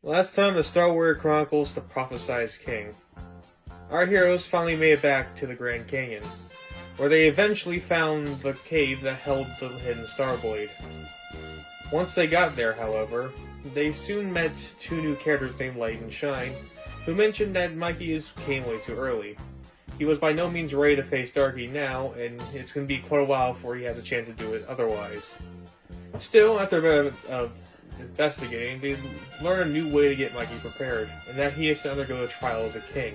Last time in Star Wars Chronicles, the Prophesied King. Our heroes finally made it back to the Grand Canyon, where they eventually found the cave that held the hidden Starblade. Once they got there, however, they soon met two new characters named Light and Shine, who mentioned that Mikey came way too early. He was by no means ready to face Darky now, and it's going to be quite a while before he has a chance to do it otherwise. Still, after a bit of investigating, they learn a new way to get Mikey prepared, and that he is to undergo the trial of the king.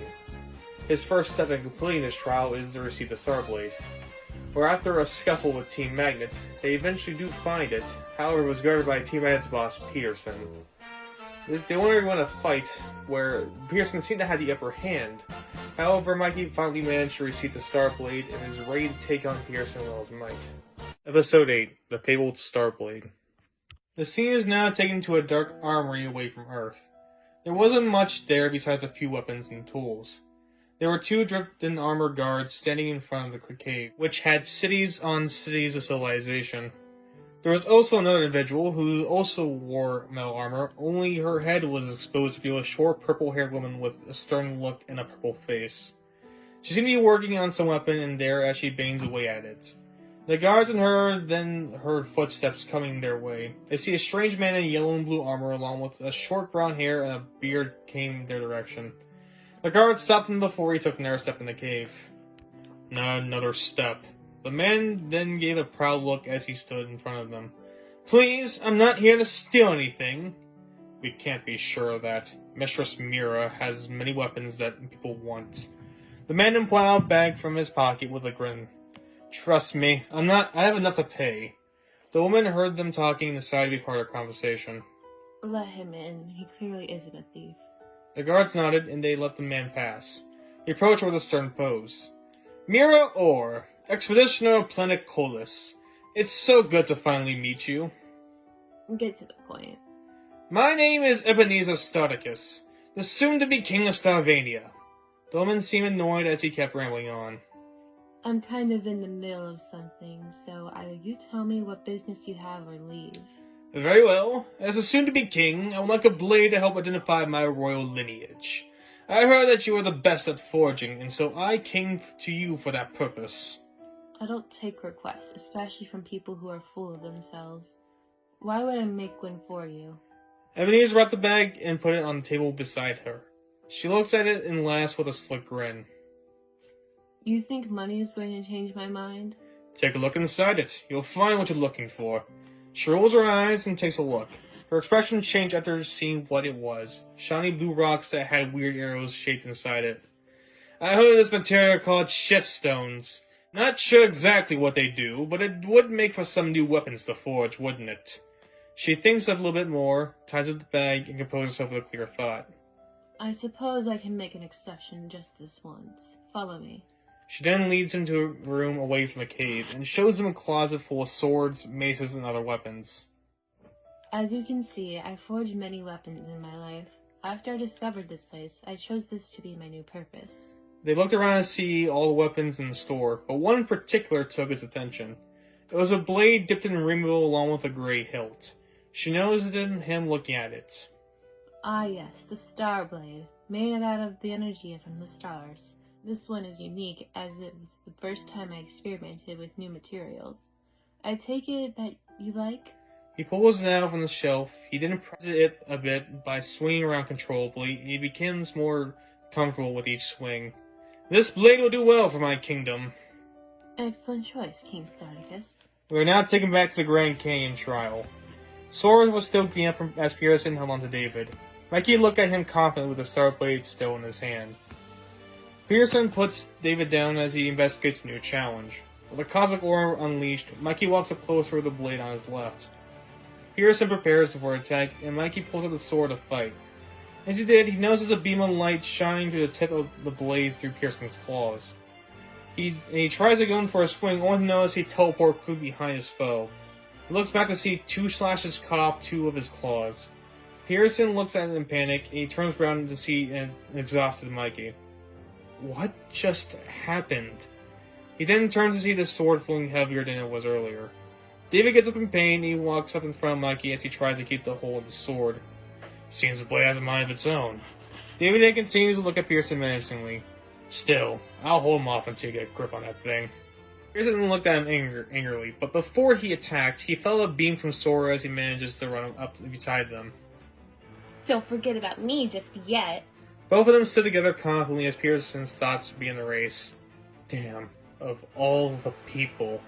His first step in completing this trial is to receive the Starblade, where after a scuffle with Team Magnet, they eventually do find it. However, it was guarded by Team Magnet's boss, Peterson. They wanted to win a fight where Peterson seemed to have the upper hand. However, Mikey finally managed to receive the Starblade and is ready to take on Peterson with all his might. Episode 8, The Fabled Starblade. The scene is now taken to a dark armory away from Earth. There wasn't much there besides a few weapons and tools. There were two dripped-in armor guards standing in front of the cave, which had cities on cities of civilization. There was also another individual who also wore metal armor, only her head was exposed to view a short purple-haired woman with a stern look and a purple face. She seemed to be working on some weapon in there as she bangs away at it. The guards and her then heard footsteps coming their way. They see a strange man in yellow and blue armor along with a short brown hair and a beard came their direction. The guard stopped him before he took another step in the cave. Not another step. The man then gave a proud look as he stood in front of them. Please, I'm not here to steal anything. We can't be sure of that. Mistress Mira has many weapons that people want. The man then pulled out a bag from his pocket with a grin. Trust me, I have enough to pay. The woman heard them talking and decided to be part of the conversation. Let him in. He clearly isn't a thief. The guards nodded and they let the man pass. He approached her with a stern pose. Mira Orr, Expeditioner of Planet Colis. It's so good to finally meet you. Get to the point. My name is Ebenezer Starticus, the soon-to-be King of Starvania. The woman seemed annoyed as he kept rambling on. I'm kind of in the middle of something, so either you tell me what business you have or leave. Very well. As a soon-to-be king, I would like a blade to help identify my royal lineage. I heard that you are the best at forging, and so I came to you for that purpose. I don't take requests, especially from people who are full of themselves. Why would I make one for you? Ebenezer wrapped the bag and put it on the table beside her. She looks at it and laughs with a slick grin. You think money is going to change my mind? Take a look inside it. You'll find what you're looking for. She rolls her eyes and takes a look. Her expression changed after seeing what it was. Shiny blue rocks that had weird arrows shaped inside it. I heard of this material called schist stones. Not sure exactly what they do, but it would make for some new weapons to forge, wouldn't it? She thinks a little bit more, ties up the bag, and composes herself with a clear thought. I suppose I can make an exception just this once. Follow me. She then leads him to a room away from the cave, and shows him a closet full of swords, maces, and other weapons. As you can see, I forged many weapons in my life. After I discovered this place, I chose this to be my new purpose. They looked around to see all the weapons in the store, but one in particular took his attention. It was a blade dipped in rainbow along with a gray hilt. She noticed him looking at it. Ah yes, the Star Blade, made out of the energy from the stars. This one is unique, as it was the first time I experimented with new materials. I take it that you like? He pulls it out from the shelf. He then presses it a bit by swinging around controllably, and he becomes more comfortable with each swing. This blade will do well for my kingdom. Excellent choice, King Starticus. We are now taken back to the Grand Canyon trial. Sora was still getting up as Peterson held on to David. Mikey looked at him confidently with the star blade still in his hand. Peterson puts David down as he investigates a new challenge. With a cosmic aura unleashed, Mikey walks up closer with the blade on his left. Peterson prepares for attack, and Mikey pulls out the sword to fight. As he did, he notices a beam of light shining through the tip of the blade through Peterson's claws. He tries to go in for a swing, only to notice he teleports clear behind his foe. He looks back to see two slashes cut off two of his claws. Peterson looks at him in panic, and he turns around to see an exhausted Mikey. What just happened? He then turns to see the sword feeling heavier than it was earlier. David gets up in pain, and he walks up in front of Mikey as he tries to keep the hold of the sword. Seems the blade has a mind of its own. David then continues to look at Peterson menacingly. Still, I'll hold him off until you get a grip on that thing. Peterson looked at him angrily, but before he attacked, he felt a beam from Sora as he manages to run up beside them. Don't forget about me just yet. Both of them stood together confidently as Peterson's thoughts began to race. Damn, of all the people.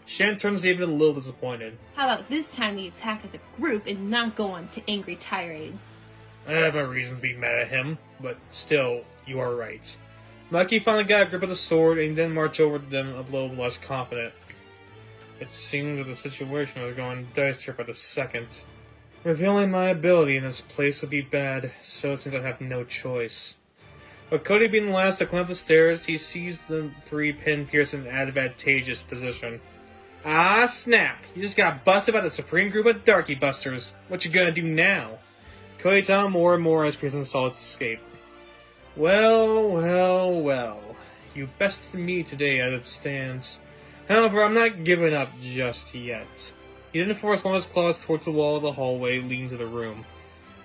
Shan turns David a little disappointed. How about this time we attack as a group and not go on to angry tirades? I have my reasons to be mad at him, but still, you are right. Mikey finally got a grip of the sword and then marched over to them a little less confident. It seemed that the situation was going dicier by the second. Revealing my ability in this place would be bad, so it seems I have no choice. With Cody being the last to climb up the stairs, he sees the three pin Pearson in an advantageous position. Ah, snap! You just got busted by the supreme group of Darky Busters. What you gonna do now? Cody told him more and more as Pearson saw its escape. Well. You bested me today as it stands. However, I'm not giving up just yet. He then forced one of his claws towards the wall of the hallway leading to the room.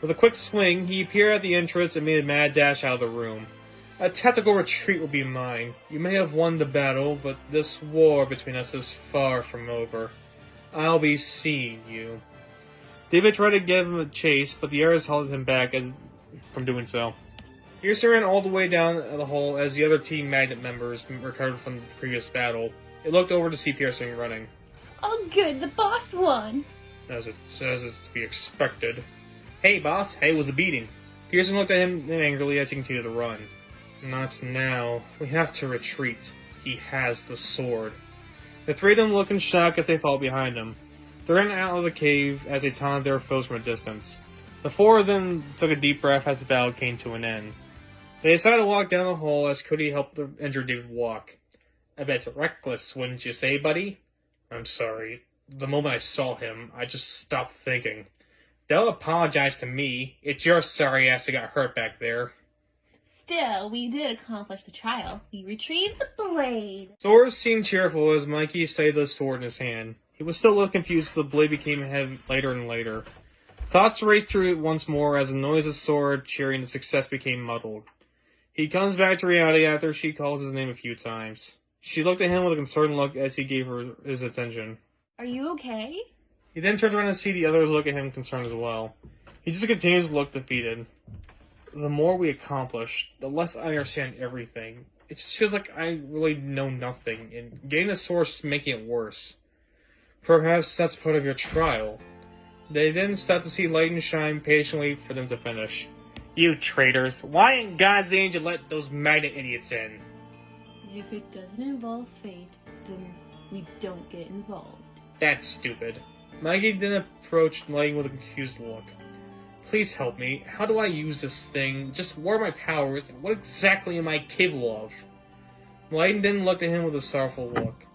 With a quick swing, he appeared at the entrance and made a mad dash out of the room. A tactical retreat will be mine. You may have won the battle, but this war between us is far from over. I'll be seeing you. David tried to give him a chase, but the others held him back from doing so. Pearson ran all the way down the hall as the other Team Magnet members recovered from the previous battle. They looked over to see Pearson running. Oh good, the boss won! As it's to be expected. Hey boss, hey, was the beating? Pearson looked at him angrily as he continued to run. Not now. We have to retreat. He has the sword. The three of them looked in shock as they followed behind him. They ran out of the cave as they taunted their foes from a distance. The four of them took a deep breath as the battle came to an end. They decided to walk down the hall as Cody helped the injured David walk. A bit reckless, wouldn't you say, buddy? I'm sorry. The moment I saw him, I just stopped thinking. Don't apologize to me. It's your sorry ass that got hurt back there. Still, we did accomplish the trial. We retrieved the blade. Sora seemed cheerful as Mikey studied the sword in his hand. He was still a little confused as the blade became lighter and lighter. Thoughts raced through it once more as the noise of Sora cheering the success became muddled. He comes back to reality after she calls his name a few times. She looked at him with a concerned look as he gave her his attention. Are you okay? He then turned around to see the others look at him concerned as well. He just continues to look defeated. The more we accomplish, the less I understand everything. It just feels like I really know nothing, and getting the source is making it worse. Perhaps that's part of your trial. They then stopped to see light and shine patiently for them to finish. You traitors, why in God's name did you let those magnet idiots in? If it doesn't involve fate, then we don't get involved. That's stupid. Mikey then approached Lighting with a confused look. Please help me. How do I use this thing? Just what are my powers, and what exactly am I capable of? Lighting then looked at him with a sorrowful look.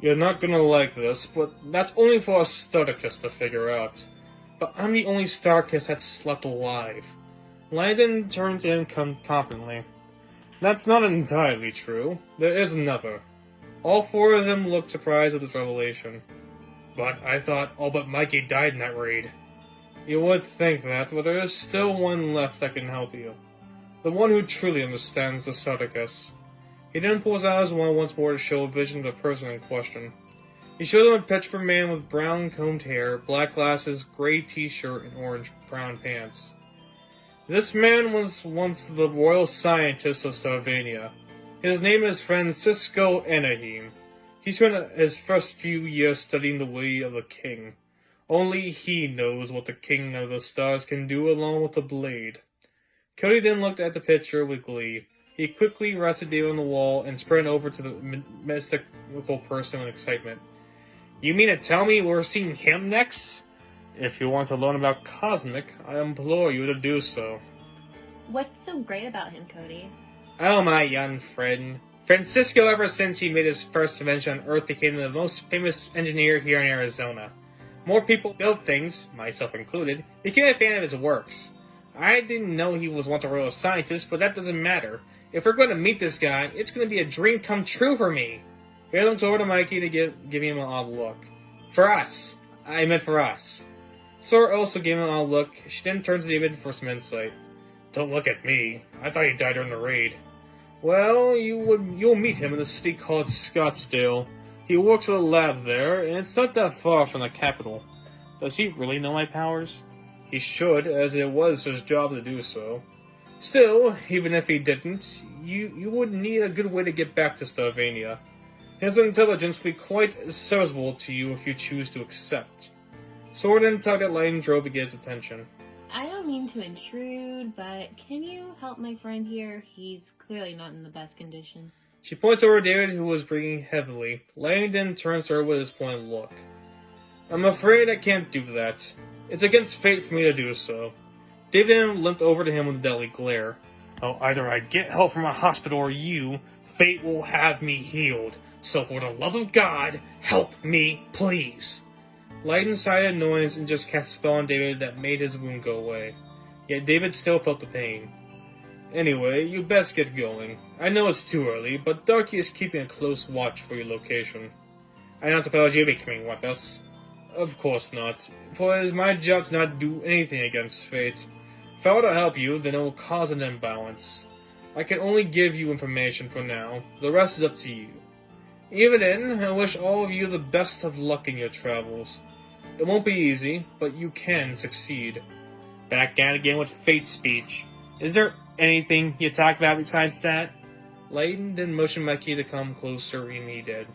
You're not gonna like this, but that's only for a Starticus to figure out. But I'm the only Starticus that's slept alive. Lighting then turned to him confidently. That's not entirely true. There is another. All four of them looked surprised at this revelation. But I thought all but Mikey died in that raid. You would think that, but there is still one left that can help you. The one who truly understands the Sarticus. He then pulls out his wand once more to show a vision of the person in question. He showed him a picture of a man with brown combed hair, black glasses, gray t-shirt, and orange-brown pants. This man was once the royal scientist of Starvania. His name is Francisco Anaheim. He spent his first few years studying the way of the king. Only he knows what the King of the Stars can do along with the blade. Cody then looked at the picture with glee. He quickly rested David on the wall and sprinted over to the mystical person with excitement. You mean to tell me we're seeing him next? If you want to learn about Cosmic, I implore you to do so. What's so great about him, Cody? Oh, my young friend. Francisco, ever since he made his first invention on Earth, became the most famous engineer here in Arizona. More people built things, myself included, became a fan of his works. I didn't know he was once a royal scientist, but that doesn't matter. If we're going to meet this guy, it's going to be a dream come true for me. He looked over to Mikey to give him an odd look. For us. I meant for us. Sora also gave him a look. She then turned to David for some insight. Don't look at me. I thought you died during the raid. Well, you'll meet him in a city called Scottsdale. He works at a lab there, and it's not that far from the capital. Does he really know my powers? He should, as it was his job to do so. Still, even if he didn't, you would need a good way to get back to Starvania. His intelligence will be quite serviceable to you if you choose to accept. Sora then tugged at Lightning Drove to get his attention. I don't mean to intrude, but can you help my friend here? He's clearly not in the best condition. She points over David, who was breathing heavily. Lightning then turns to her with his pointed look. I'm afraid I can't do that. It's against fate for me to do so. David then limped over to him with a deadly glare. Oh, either I get help from a hospital or you, fate will have me healed. So for the love of God, help me, please. Lightning sighed a noise and just cast a spell on David that made his wound go away. Yet David still felt the pain. Anyway, you best get going. I know it's too early, but Darky is keeping a close watch for your location. I don't suppose you'll be coming with us. Of course not, for it is my job to not do anything against fate. If I were to help you, then it will cause an imbalance. I can only give you information for now. The rest is up to you. Even then, I wish all of you the best of luck in your travels. It won't be easy, but you can succeed. Back at again with fate speech. Is there anything you talk about besides that? Lightning then motioned Mikey to come closer, and he did.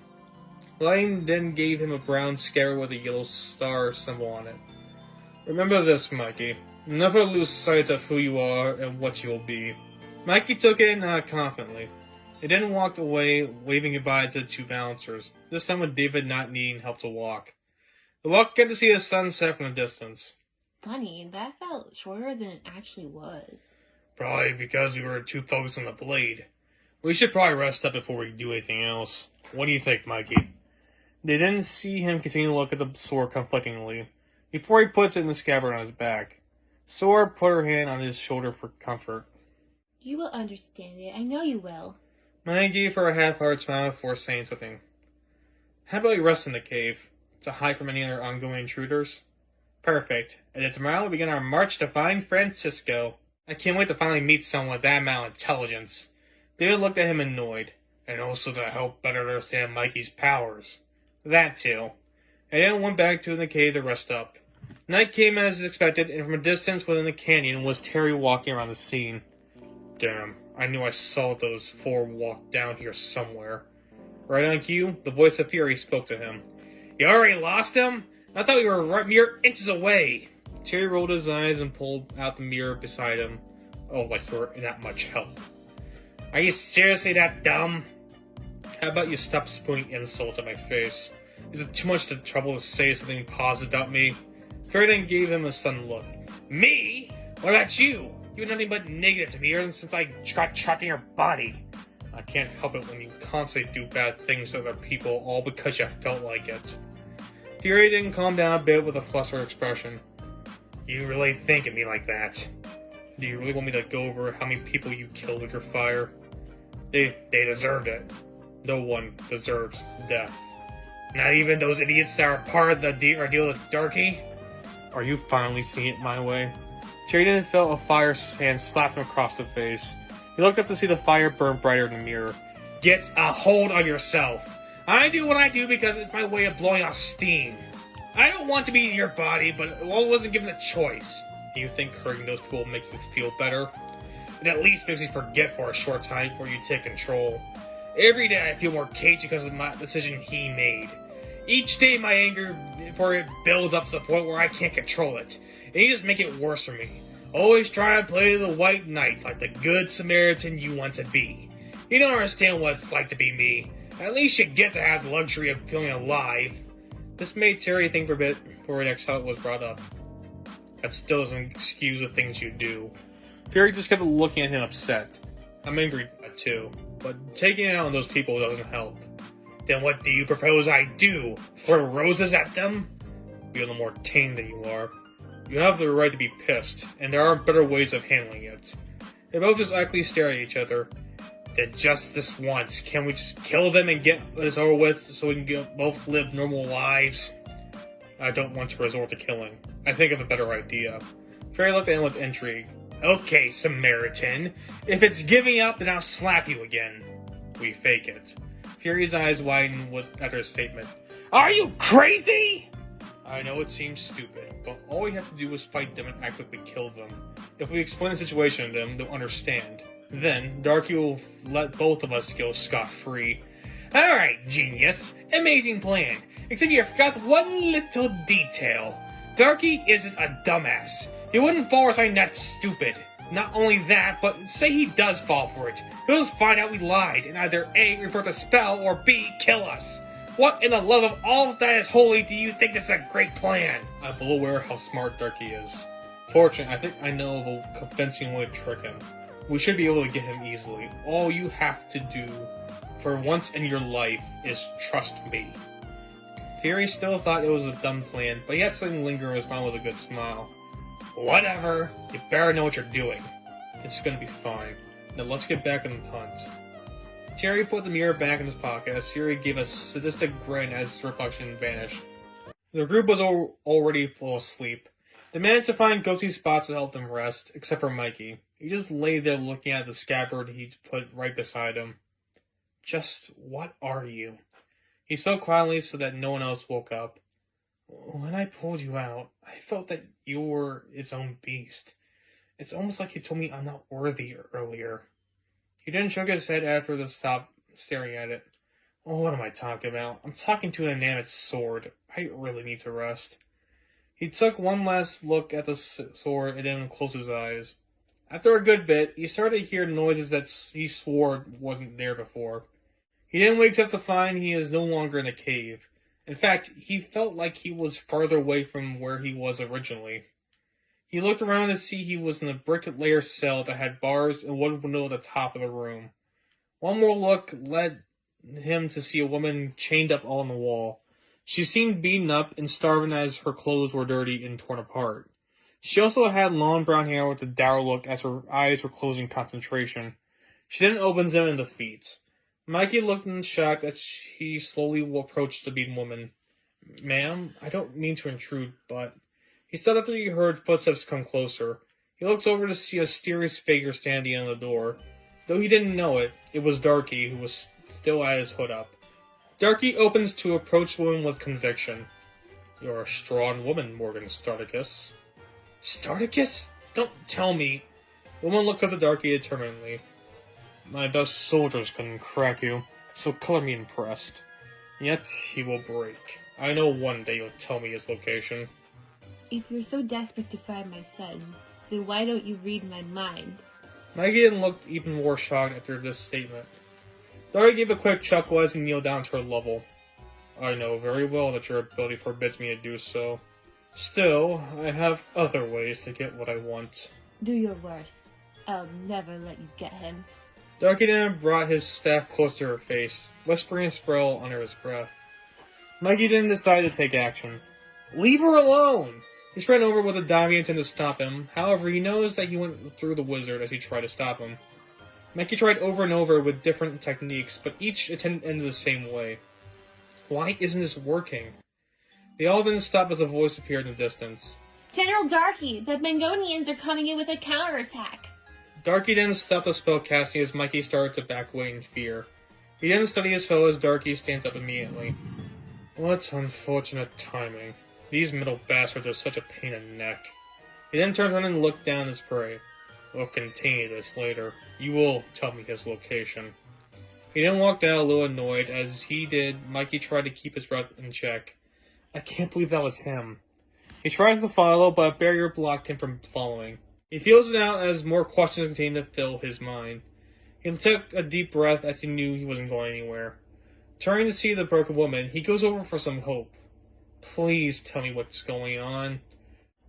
Lightning then gave him a brown scarab with a yellow star symbol on it. Remember this, Mikey. Never lose sight of who you are and what you will be. Mikey took it and nodded confidently. He then walked away, waving goodbye to the two bouncers, this time with David not needing help to walk. The walk got to see the sunset from a distance. Funny, that felt shorter than it actually was. Probably because we were too focused on the blade. We should probably rest up before we do anything else. What do you think, Mikey? They then see him continue to look at the sword conflictingly, before he puts it in the scabbard on his back. Sora put her hand on his shoulder for comfort. You will understand it. I know you will. Mikey gave her a half-hearted smile before saying something. How about you rest in the cave, to hide from any other ongoing intruders? Perfect. And then tomorrow we begin our march to find Francisco. I can't wait to finally meet someone with that amount of intelligence. David looked at him annoyed, and also to help better understand Mikey's powers. That too. And then went back to the cave to rest up. Night came as expected, and from a distance within the canyon was Terry walking around the scene. Damn, I knew I saw those four walk down here somewhere. Right on cue, the voice of Fury spoke to him. You already lost him? I thought we were right mere inches away. Terry rolled his eyes and pulled out the mirror beside him. Oh, like you were that much help. Are you seriously that dumb? How about you stop spewing insults at my face? Is it too much trouble to say something positive about me? Terry then gave him a sudden look. Me? What about you? You're nothing but negative to me ever since I got trapped in your body. I can't help it when you constantly do bad things to other people, all because you felt like it. Fury didn't calm down a bit with a flustered expression. You really think of me like that? Do you really want me to go over how many people you killed with your fire? They deserved it. No one deserves death. Not even those idiots that are part of the deal with Darky? Are you finally seeing it my way? Tyrion felt a fire hand slap him across the face. He looked up to see the fire burn brighter in the mirror. Get a hold of yourself. I do what I do because it's my way of blowing off steam. I don't want to be in your body, but I wasn't given a choice. Do you think hurting those people will make you feel better? It at least makes me forget for a short time before you take control. Every day I feel more caged because of my decision he made. Each day my anger for it builds up to the point where I can't control it. And you just make it worse for me. Always try to play the white knight like the good Samaritan you want to be. You don't understand what it's like to be me. At least you get to have the luxury of feeling alive. This made Terry think for a bit before the next thought was brought up. That still doesn't excuse the things you do. Terry just kept looking at him upset. I'm angry too, but taking it out on those people doesn't help. Then what do you propose I do? Throw roses at them? You're no more tame than you are. You have the right to be pissed, and there are better ways of handling it. They both just ugly stare at each other. Then just this once, can we just kill them and get this over with so we can both live normal lives? I don't want to resort to killing. I think of a better idea. Fairy looked at him with intrigue. Okay, Samaritan. If it's giving up, then I'll slap you again. We fake it. Fury's eyes widened at her statement. Are you crazy? I know it seems stupid, but all we have to do is fight them and act like we killed them. If we explain the situation to them, they'll understand. Then, Darky will let both of us go scot-free. Alright, genius. Amazing plan. Except you forgot one little detail. Darky isn't a dumbass. He wouldn't fall for something that stupid. Not only that, but say he does fall for it. He'll just find out we lied, and either A, revert the spell, or B, kill us. What in the love of all that is holy do you think this is a great plan? I'm well aware how smart Darky is. Fortunately, I think I know of a convincing way to trick him. We should be able to get him easily. All you have to do, for once in your life, is trust me. Fury still thought it was a dumb plan, but he had something linger in his mind with a good smile. Whatever. You better know what you're doing. It's gonna be fine. Now let's get back on the hunt. Terry put the mirror back in his pocket as Fury gave a sadistic grin as his reflection vanished. The group was already full asleep. They managed to find ghostly spots to help them rest, except for Mikey. He just lay there looking at the scabbard he'd put right beside him. Just what are you? He spoke quietly so that no one else woke up. When I pulled you out, I felt that you were its own beast. It's almost like you told me I'm not worthy earlier. He then shook his head after they stopped staring at it. Oh, what am I talking about? I'm talking to an inanimate sword. I really need to rest. He took one last look at the sword and then closed his eyes. After a good bit, he started to hear noises that he swore wasn't there before. He then wakes up to find he is no longer in the cave. In fact, he felt like he was farther away from where he was originally. He looked around to see he was in a brick-layer cell that had bars and one window at the top of the room. One more look led him to see a woman chained up on the wall. She seemed beaten up and starving as her clothes were dirty and torn apart. She also had long brown hair with a dour look as her eyes were closed in concentration. She then opens them in defeat. Mikey looked in shock as he slowly approached the beaten woman. Ma'am, I don't mean to intrude, but... He stopped after he heard footsteps come closer. He looked over to see a mysterious figure standing on the door. Though he didn't know it, it was Darky, who was still at his hood up. Darky opens to approach the woman with conviction. You're a strong woman, Morgan Starticus. Starticus? Don't tell me. The woman looked at the Darky determinedly. My best soldiers couldn't crack you, so color me impressed. Yet he will break. I know one day you'll tell me his location. If you're so desperate to find my son, then why don't you read my mind? Mikey looked even more shocked after this statement. Darky gave a quick chuckle as he kneeled down to her level. I know very well that your ability forbids me to do so. Still, I have other ways to get what I want. Do your worst. I'll never let you get him. Darky then brought his staff close to her face, whispering a spell under his breath. Mikey then decided to take action. Leave her alone! He sprang over with a diving intent to stop him. However, he knows that he went through the wizard as he tried to stop him. Mikey tried over and over with different techniques, but each attempt ended the same way. Why isn't this working? They all then stopped as a voice appeared in the distance. General Darky, the Mangonians are coming in with a counterattack. Darky then stopped the spell casting as Mikey started to back away in fear. He then studied his foe as Darky stands up immediately. What unfortunate timing. These middle bastards are such a pain in the neck. He then turns around and looked down at his prey. We'll continue this later. You will tell me his location. He then walked out a little annoyed. As he did, Mikey tried to keep his breath in check. I can't believe that was him. He tries to follow, but a barrier blocked him from following. He feels it out as more questions continue to fill his mind. He took a deep breath as he knew he wasn't going anywhere. Turning to see the broken woman, he goes over for some hope. Please tell me what's going on.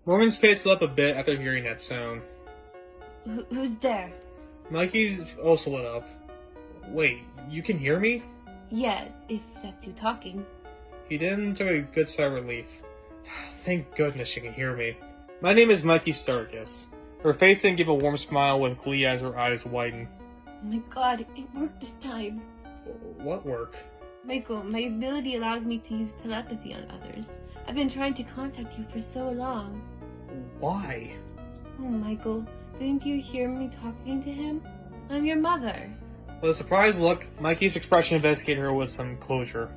Morgan's face lit up a bit after hearing that sound. Who's there? Mikey also lit up. Wait, you can hear me? Yes, if that's you talking. He then took a good sigh of relief. Thank goodness you can hear me. My name is Mikey Starticus. Her face then gave a warm smile with glee as her eyes widened. Oh my god, it worked this time. What work? Michael, my ability allows me to use telepathy on others. I've been trying to contact you for so long. Why? Oh, Michael, didn't you hear me talking to him? I'm your mother. With a surprised look, Mikey's expression investigated her with some closure.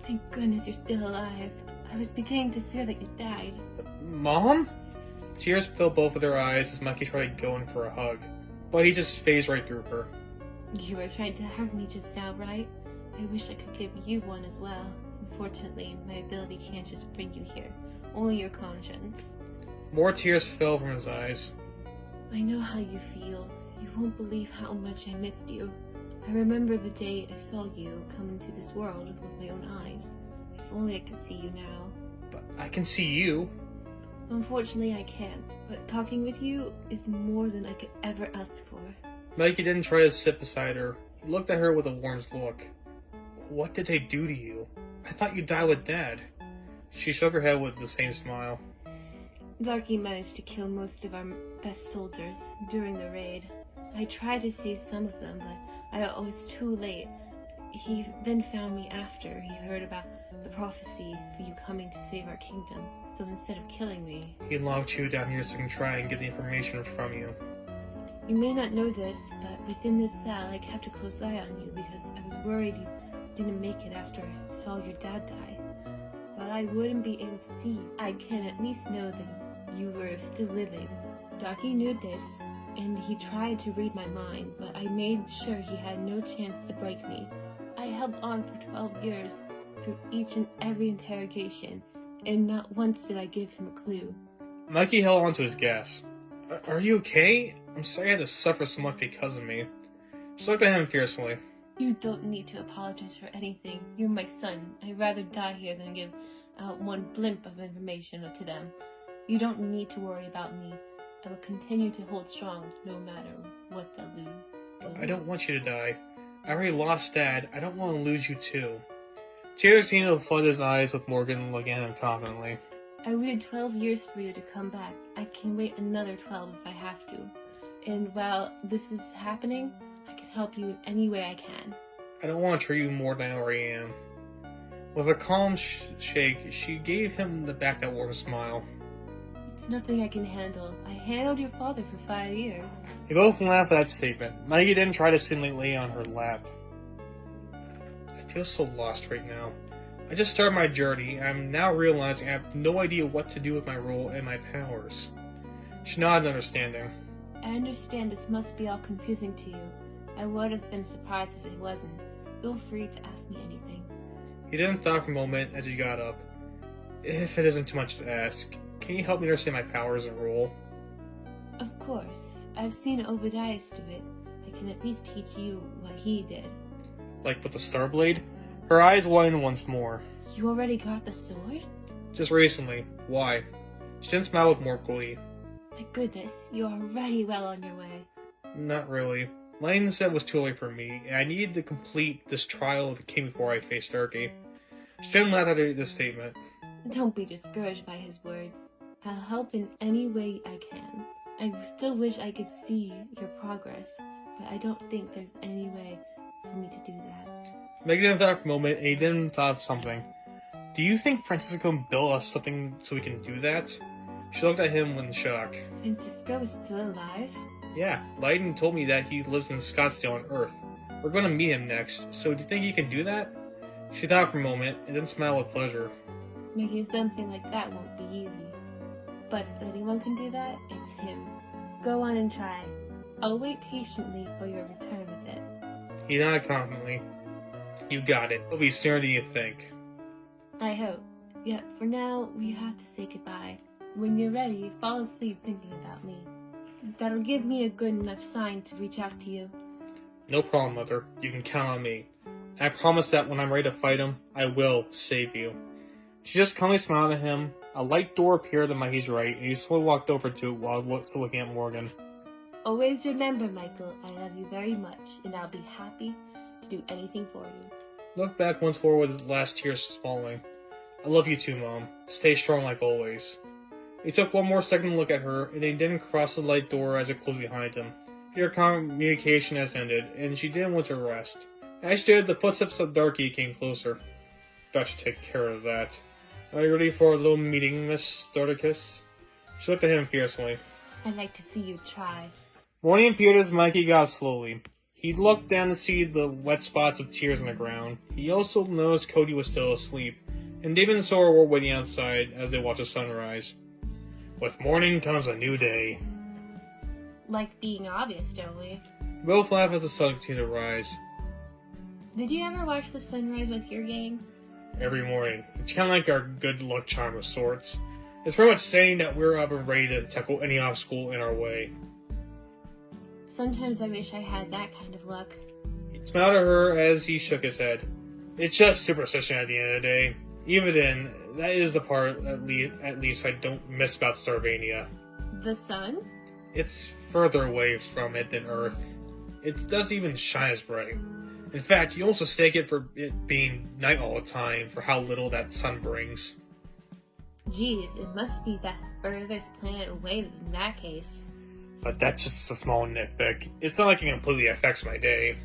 Thank goodness you're still alive. I was beginning to fear that you died. Mom? Tears filled both of their eyes as Mikey tried to go in for a hug, but he just phased right through her. You were trying to hug me just now, right? I wish I could give you one as well. Unfortunately, my ability can't just bring you here. Only your conscience. More tears fell from his eyes. I know how you feel. You won't believe how much I missed you. I remember the day I saw you come into this world with my own eyes. If only I could see you now. But I can see you. Unfortunately, I can't. But talking with you is more than I could ever ask for. Mikey didn't try to sit beside her. He looked at her with a warm look. What did they do to you? I thought you died with Dad. She shook her head with the same smile. Darky managed to kill most of our best soldiers during the raid. I tried to save some of them, but I was too late. He then found me after he heard about the prophecy for you coming to save our kingdom. So instead of killing me, He locked you down here so he can try and get the information from you. you may not know this, but within this cell I kept a close eye on you because I was worried you didn't make it after I saw your dad die. But I wouldn't be able to see you. I can at least know that you were still living. Darky knew this, and he tried to read my mind, but I made sure he had no chance to break me. I held on for 12 years through each and every interrogation, and not once did I give him a clue. Mikey held onto his gas. Are you okay? I'm sorry I had to suffer so much because of me. She looked at him fiercely. You don't need to apologize for anything. You're my son. I'd rather die here than give out one blimp of information to them. You don't need to worry about me. I will continue to hold strong no matter what they'll lose. I don't want you to die. I already lost Dad. I don't want to lose you too. Tears seemed to flood his eyes with Morgan looking at him confidently. I waited 12 years for you to come back. I can wait another 12 if I have to. And while this is happening, I can help you in any way I can. I don't want to hurt you more than I already am. With a calm shake, she gave him the back that warm smile. It's nothing I can handle. I handled your father for 5 years. They both laughed at that statement. Mikey didn't try to simulate lay on her lap. I feel so lost right now. I just started my journey, and I'm now realizing I have no idea what to do with my role and my powers. She nodded understanding. I understand this must be all confusing to you. I would have been surprised if it wasn't. Feel free to ask me anything. He didn't thought for a moment as he got up. If it isn't too much to ask, can you help me understand my powers and role? Of course. I've seen Obadiah's do it. I can at least teach you what he did. Like with the Starblade? Her eyes widened once more. You already got the sword? Just recently. Why? She didn't smile with more glee. My goodness, you're already well on your way. Not really. Lane said it was too late for me, and I needed to complete this trial of the king before I faced Turkey. She didn't laugh at this statement. Don't be discouraged by his words. I'll help in any way I can. I still wish I could see your progress, but I don't think there's any way for me to do that. Megan didn't thought for a moment, and he didn't thought of something. Do you think Francisco can build us something so we can do that? She looked at him in shock. Francisco is still alive? Yeah, Leiden told me that he lives in Scottsdale on Earth. We're going to meet him next, so do you think he can do that? She thought for a moment, and then smiled with pleasure. Making something like that won't be easy. But if anyone can do that, it's him. Go on and try. I'll wait patiently for your return with it. He nodded confidently. You got it. It'll be sooner than you think. I hope. Yet for now, we have to say goodbye. When you're ready, fall asleep thinking about me. That'll give me a good enough sign to reach out to you. No problem, Mother. You can count on me. I promise that when I'm ready to fight him, I will save you. She just calmly smiled at him. A light door appeared on Mikey's right, and he slowly walked over to it while still looking at Morgan. Always remember, Michael, I love you very much, and I'll be happy to do anything for you. Looked back once more with his last tears falling. I love you too, Mom. Stay strong like always. He took one more second to look at her, and he didn't cross the light door as it closed behind him. Their communication has ended, and she didn't want to rest. As she did, the footsteps of Darky came closer. That should take care of that. Are you ready for a little meeting, Miss Storticus? She looked at him fiercely. I'd like to see you try. Morning appeared as Mikey got up slowly. He looked down to see the wet spots of tears on the ground. He also noticed Cody was still asleep, and David and Sora were waiting outside as they watched the sunrise. With morning comes a new day. Like being obvious, don't we? Both laughed as the sun continued to rise. Did you ever watch the sunrise with your gang? Every morning. It's kind of like our good luck charm of sorts. It's pretty much saying that we're up and ready to tackle any obstacle in our way. Sometimes I wish I had that kind of luck. He smiled at her as he shook his head. It's just superstition at the end of the day. Even then, that is the part at least I don't miss about Starvania. The sun? It's further away from it than Earth. It doesn't even shine as bright. In fact, you almost mistake it for it being night all the time for how little that sun brings. Geez, it must be the furthest planet away in that case. But that's just a small nitpick. It's not like it completely affects my day.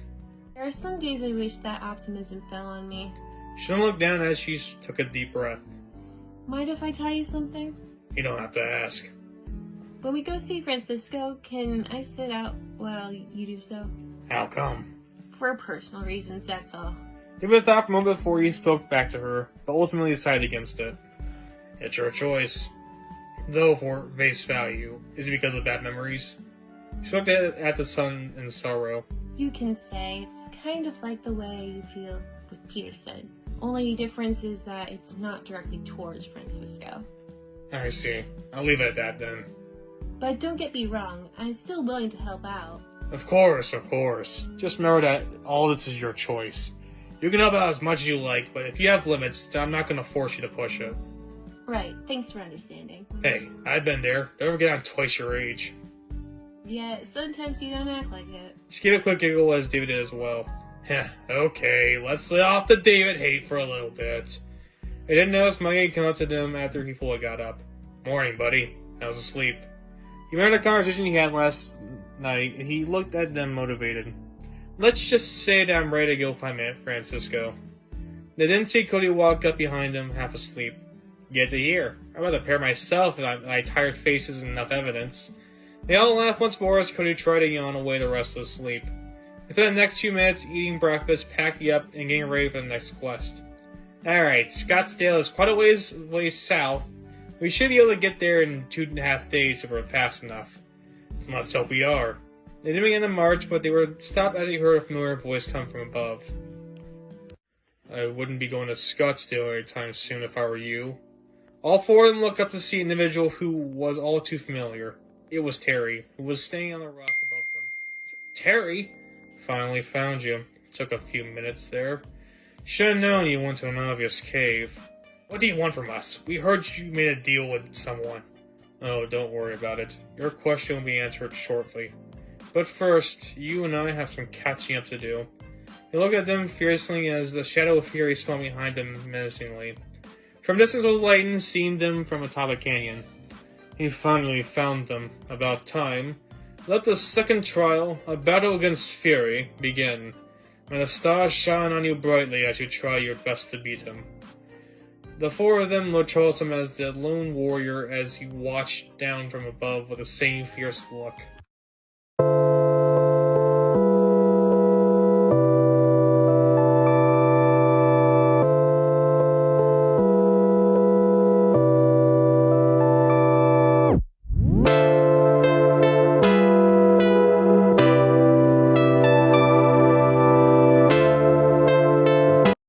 There are some days I wish that optimism fell on me. She looked down as she took a deep breath. Mind if I tell you something? You don't have to ask. When we go see Francisco, can I sit out while you do so? How come? For personal reasons, that's all. David thought for a moment before he spoke back to her, but ultimately decided against it. It's your choice. Though for face value, is it because of bad memories? She looked at the sun in sorrow. You can say it's kind of like the way you feel with Peterson. Only difference is that it's not directly towards Francisco. I see. I'll leave it at that then. But don't get me wrong, I'm still willing to help out. Of course, of course. Just remember that all this is your choice. You can help out as much as you like, but if you have limits, then I'm not going to force you to push it. Right, thanks for understanding. Hey, I've been there. Don't ever get on twice your age. Yeah, sometimes you don't act like it. She gave a quick giggle as David did as well. Heh, okay, let's lay off the David hate for a little bit. I didn't notice Mikey come up to them after he fully got up. Morning, buddy. How's the sleep? He remembered the conversation he had last night, and he looked at them motivated. Let's just say that I'm ready to go find Francisco. They didn't see Cody walk up behind him, half asleep. Get to hear. I'd rather prepare myself if my tired face isn't enough evidence. They all laughed once more as Cody tried to yawn away the rest of his sleep. They spent the next few minutes eating breakfast, packing up, and getting ready for the next quest. Alright, Scottsdale is quite a ways south. We should be able to get there in 2.5 days if we're fast enough. So let's hope we are. They didn't begin to march, but they were stopped as they heard a familiar voice come from above. I wouldn't be going to Scottsdale anytime soon if I were you. All four of them looked up to see an individual who was all too familiar. It was Terry, who was standing on the rock above them. Terry? Finally found you. Took a few minutes there. Should have known you went to an obvious cave. What do you want from us? We heard you made a deal with someone. Oh, don't worry about it. Your question will be answered shortly. But first, you and I have some catching up to do. He looked at them fiercely as the shadow of fury swung behind them menacingly. From distance was Layton, seeing them from atop a canyon. He finally found them. About time. Let the second trial, a battle against fury, begin. May the stars shine on you brightly as you try your best to beat him. The four of them looked Charleston as the lone warrior as he watched down from above with the same fierce look.